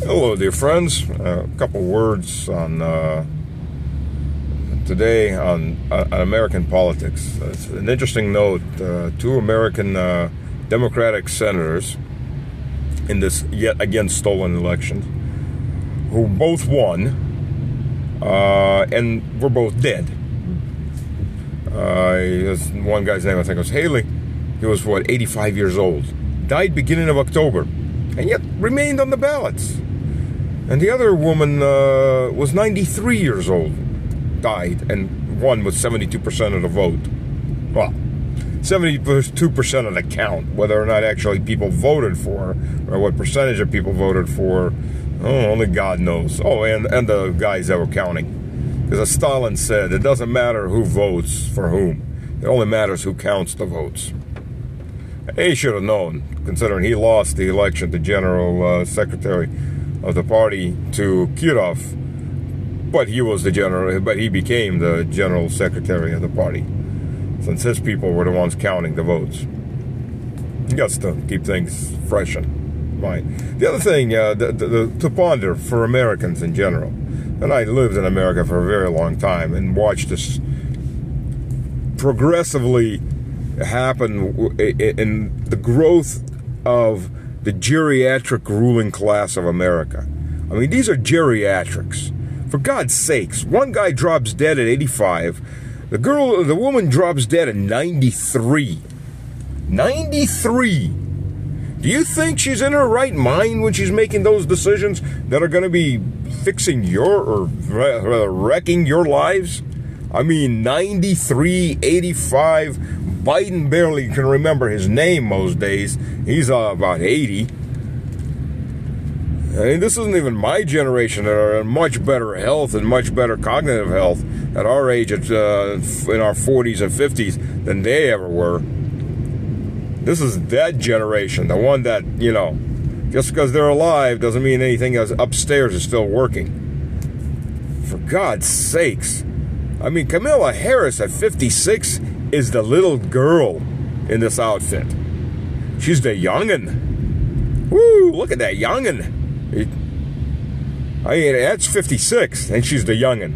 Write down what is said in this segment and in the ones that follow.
Hello, dear friends. A couple words on today on American politics. It's an interesting note. Two American Democratic senators in this yet again stolen election, who both won and were both dead. One guy's name, I think, was Haley. He was 85 years old. Died beginning of October, and yet remained on the ballots. And the other woman was 93 years old, died, and won with 72% of the vote. Well, 72% of the count, whether or not actually people voted for her, or what percentage of people voted for her, only God knows. Oh, and the guys that were counting. Because as Stalin said, it doesn't matter who votes for whom. It only matters who counts the votes. He should have known, considering he lost the election to General Secretary of the party to Kirov, but he became the General Secretary of the party, since his people were the ones counting the votes. Just to keep things fresh in mind. The other thing to ponder for Americans in general, and I lived in America for a very long time and watched this progressively happen in the growth of the geriatric ruling class of America. I mean, these are geriatrics. For God's sakes, one guy drops dead at 85. The woman drops dead at 93. 93. Do you think she's in her right mind when she's making those decisions that are going to be fixing or wrecking your lives? I mean, 93, 85. Biden barely can remember his name most days. He's about 80. I mean, this isn't even my generation that are in much better health and much better cognitive health at our age, in our 40s and 50s, than they ever were. This is that generation, the one that, just because they're alive doesn't mean anything else upstairs is still working. For God's sakes. I mean, Kamala Harris at 56 is the little girl in this outfit. She's the youngin'. Woo, look at that youngin'. I mean, that's 56, and she's the youngin'.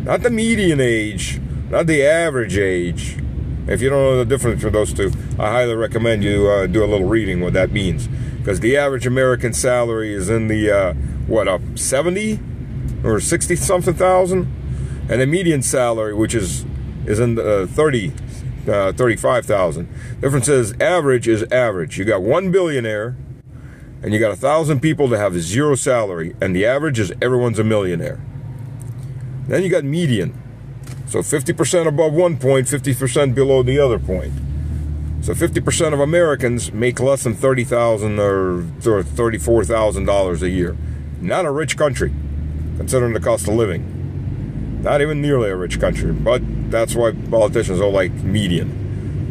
Not the median age, not the average age. If you don't know the difference between those two, I highly recommend you do a little reading what that means. Because the average American salary is in the, 70 or 60-something thousand? And the median salary, which is in the 35,000. Difference is average is average. You got one billionaire, and you got 1,000 people that have zero salary, and the average is everyone's a millionaire. Then you got median. So 50% above one point, 50% below the other point. So 50% of Americans make less than $30,000 or $34,000 a year. Not a rich country, considering the cost of living. Not even nearly a rich country, but that's why politicians don't like median,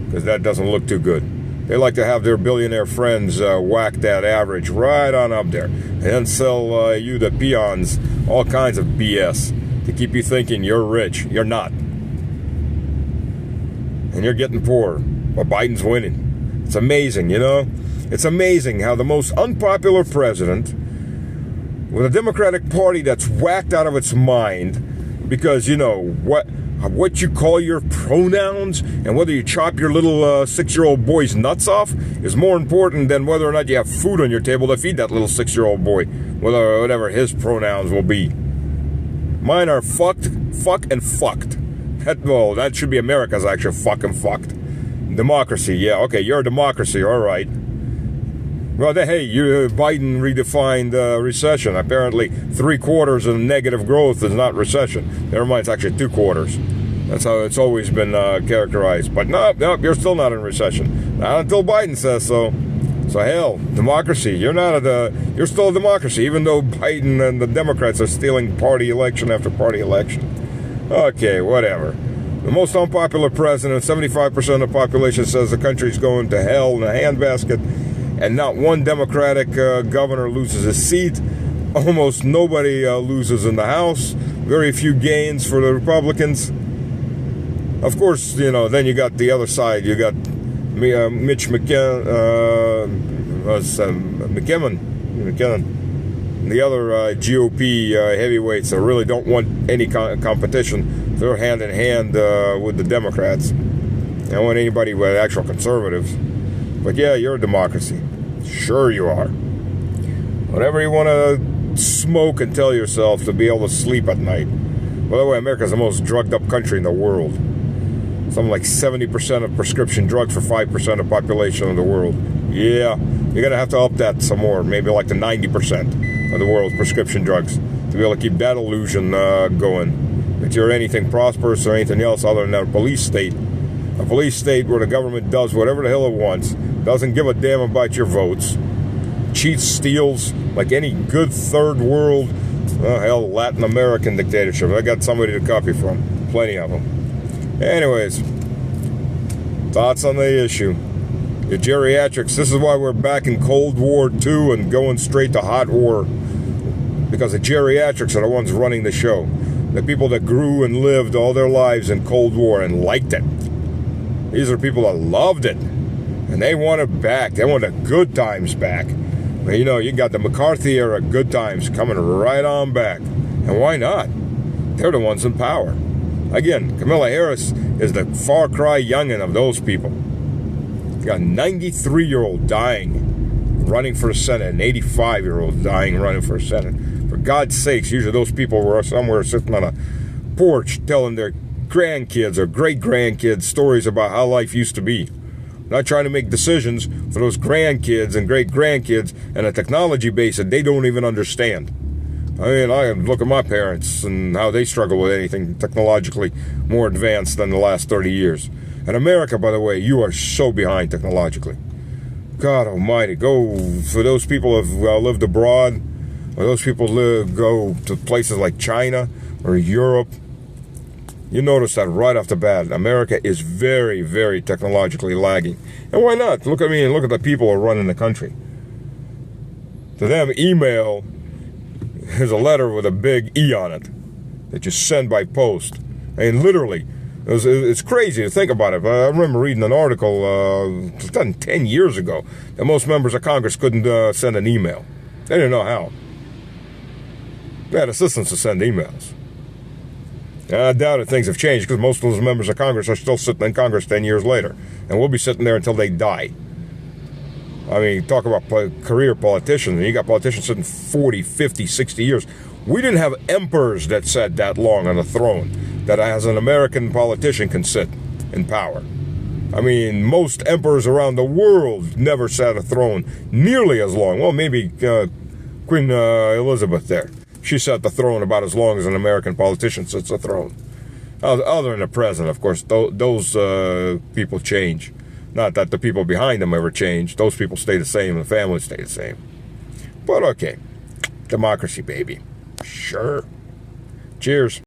because that doesn't look too good. They like to have their billionaire friends whack that average right on up there, and then sell you, the peons, all kinds of BS to keep you thinking you're rich. You're not. And you're getting poor, but Biden's winning. It's amazing, It's amazing how the most unpopular president, with a Democratic Party that's whacked out of its mind, because, what you call your pronouns and whether you chop your little 6-year-old boy's nuts off is more important than whether or not you have food on your table to feed that little 6-year-old boy, whatever his pronouns will be. Mine are fuck, and fucked. That should be America's actually, fuck and fucked. Democracy, yeah, okay, you're a democracy, all right. Well, Biden redefined recession. Apparently, 3/4 of negative growth is not recession. Never mind, it's actually 2/4. That's how it's always been characterized. But no, you're still not in recession. Not until Biden says so. So hell, democracy. You're still a democracy, even though Biden and the Democrats are stealing party election after party election. Okay, whatever. The most unpopular president, 75% of the population says the country's going to hell in a handbasket. And not one Democratic governor loses his seat. Almost nobody loses in the House. Very few gains for the Republicans. Of course, then you got the other side. You got McKinnon, the other GOP heavyweights that really don't want any competition, they're hand in hand with the Democrats. They don't want anybody with actual conservatives. But yeah, you're a democracy. Sure you are. Whatever you want to smoke and tell yourself to be able to sleep at night. By the way, America's the most drugged up country in the world. Something like 70% of prescription drugs for 5% of the population of the world. Yeah, you're going to have to up that some more. Maybe like to 90% of the world's prescription drugs to be able to keep that illusion going. That you're anything prosperous or anything else other than a police state. A police state where the government does whatever the hell it wants, doesn't give a damn about your votes, cheats, steals, like any good third world, hell, Latin American dictatorship. I got somebody to copy from. Plenty of them. Anyways, thoughts on the issue. The geriatrics, this is why we're back in Cold War II and going straight to hot war. Because the geriatrics are the ones running the show. The people that grew and lived all their lives in Cold War and liked it. These are people that loved it. And they want it back. They want the good times back. You know, you got the McCarthy era good times coming right on back. And why not? They're the ones in power. Again, Kamala Harris is the far cry youngin' of those people. You got a 93-year-old dying, running for Senate, an 85-year-old dying, running for Senate. For God's sakes, usually those people were somewhere sitting on a porch telling their grandkids or great-grandkids stories about how life used to be. Not trying to make decisions for those grandkids and great-grandkids and a technology base that they don't even understand. I mean, I look at my parents and how they struggle with anything technologically more advanced than the last 30 years. And America, by the way, you are so behind technologically. God almighty, go for those people who have lived abroad, or those people go to places like China or Europe. You notice that right off the bat, America is very, very technologically lagging. And why not? Look at me and look at the people who are running the country. To them, email is a letter with a big E on it that you send by post. I mean, literally, it's crazy to think about it. I remember reading an article done 10 years ago that most members of Congress couldn't send an email. They didn't know how. They had assistants to send emails. I doubt if things have changed because most of those members of Congress are still sitting in Congress 10 years later. And we'll be sitting there until they die. I mean, talk about career politicians. You got politicians sitting 40, 50, 60 years. We didn't have emperors that sat that long on the throne that as an American politician can sit in power. I mean, most emperors around the world never sat a throne nearly as long. Well, maybe Queen Elizabeth there. She sat the throne about as long as an American politician sits a throne. Other than the president, of course, those people change. Not that the people behind them ever change. Those people stay the same and the families stay the same. But okay. Democracy, baby. Sure. Cheers.